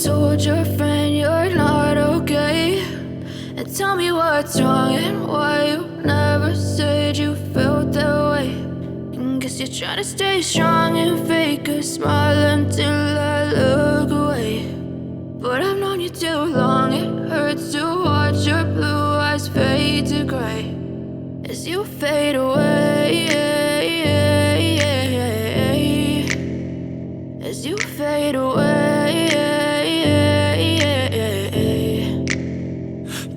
told your friend you're not okay, and tell me what's wrong and why you never said you felt that way. And guess you're trying to stay strong and fake a smile until I look away. But I've known you too long, it hurts to watch your blue eyes fade to gray as you fade away, as you fade away.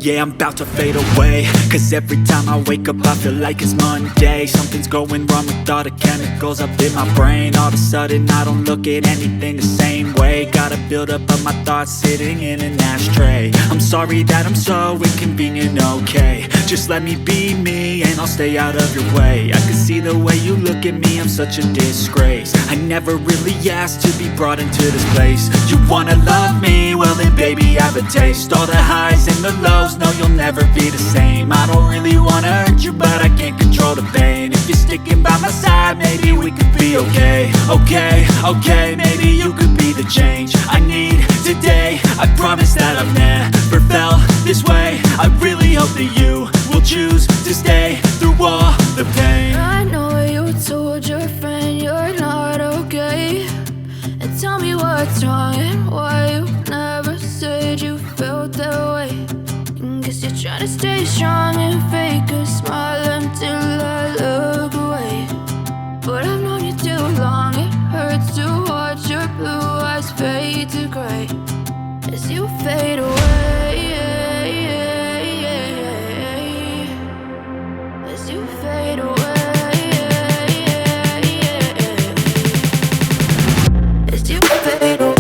Yeah, I'm about to fade away, cause every time I wake up I feel like it's Monday. Something's going wrong with all the chemicals up in my brain. All of a sudden I don't look at anything the same way. Gotta build up of my thoughts sitting in an ashtray. I'm sorry that I'm so inconvenient, okay. Just let me be me and I'll stay out of your way. I can see the way you look at me, I'm such a disgrace. I never really asked to be brought into this place. You wanna love me? Well then baby I have a taste. All the highs and the lows, no you'll never be the same. I don't really wanna hurt you but I can't control the pain. If you're sticking by my side maybe we could be okay. Okay, maybe you could be the change I need today. I promise that I've never felt this way. I really hope that you will choose to stay through all the pain. I know you told your friend you're not okay, and tell me what's wrong and why you never said you felt that way. And guess you're trying to stay strong and fake a smile until I look away. But I've known you too long, it hurts to watch your blue eyes fade to gray as you fade away, as you fade away, as you fade away.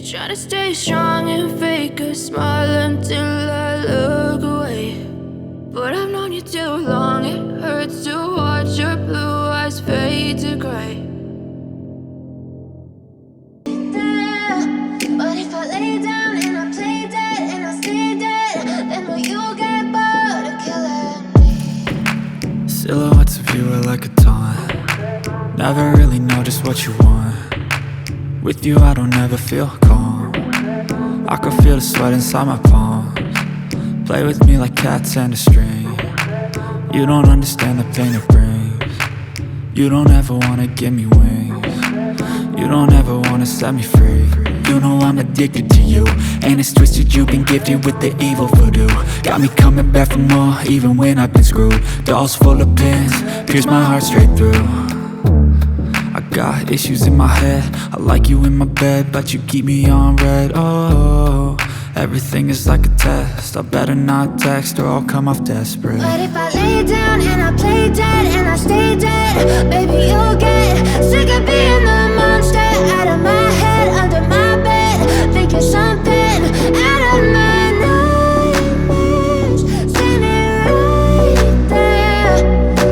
Try to stay strong and fake a smile until I look away. But I've known you too long, it hurts to watch your blue eyes fade to gray. But if I lay down and I play dead and I stay dead, then will you get bored of killing me? Silhouettes of you are like a taunt. Never really know just what you want. With you I don't ever feel calm. I can feel the sweat inside my palms. Play with me like cats and a string. You don't understand the pain it brings. You don't ever wanna give me wings. You don't ever wanna set me free. You know I'm addicted to you, and it's twisted, you've been gifted with the evil voodoo. Got me coming back for more, even when I've been screwed. Dolls full of pins, pierce my heart straight through. I got issues in my head, I like you in my bed, but you keep me on red. Oh, Everything is like a test. I better not text or I'll come off desperate. But if I lay down and I play dead and I stay dead, baby, you'll get sick of being the monster out of my head, under my bed, thinking something out of my nightmares, standing right there.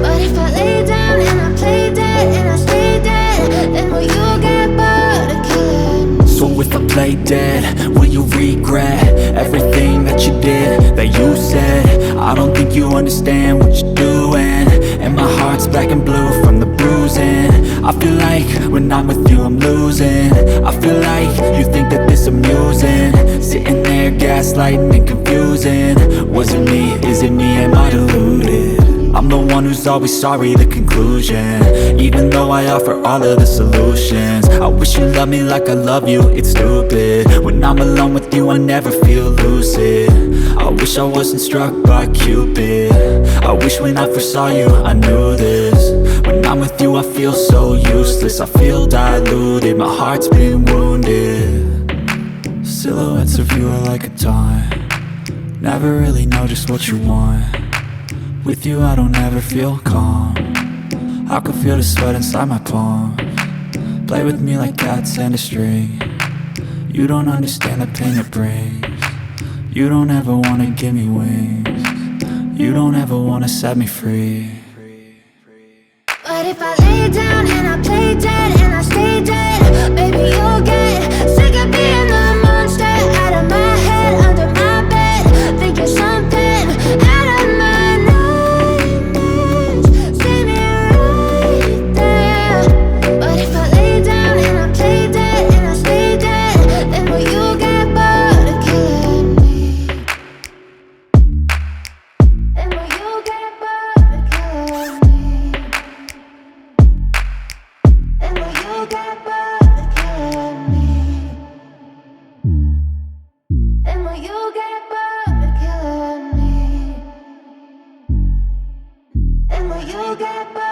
But if I lay down and I play dead and I stay dead, then will you get bored of killing me? So if I play dead, will you regret everything that you did, that you said? I don't think you understand what you're doing, and my heart's black and blue from the bruising. I feel like when I'm with you I'm losing. I feel like you think that this amusing, sitting there gaslighting and confusing. Was it me? Is it me? Am I deluded? I'm the one who's always sorry, the conclusion, even though I offer all of the solutions. I wish you loved me like I love you, it's stupid. When I'm alone with you I never feel lucid. I wish I wasn't struck by Cupid. I wish when I first saw you I knew this. When I'm with you I feel so useless, I feel diluted, my heart's been wounded. Silhouettes of you are like a taunt, never really know just what you want. With you I don't ever feel calm, I can feel the sweat inside my palm. Play with me like cats and a string. You don't understand the pain it brings. You don't ever wanna give me wings. You don't ever wanna set me free. But if I lay down and I play dead and I stay dead, baby, you'll get sick of being the monster out of my head, under my bed, thinking something out of my nightmares, standing right there. But if I lay down and I play dead and I stay dead, then will you get bored of killing me? Then will you get bored of killing me? And will you get bored of killing me? And will you get bored of killing me? And will you get bored?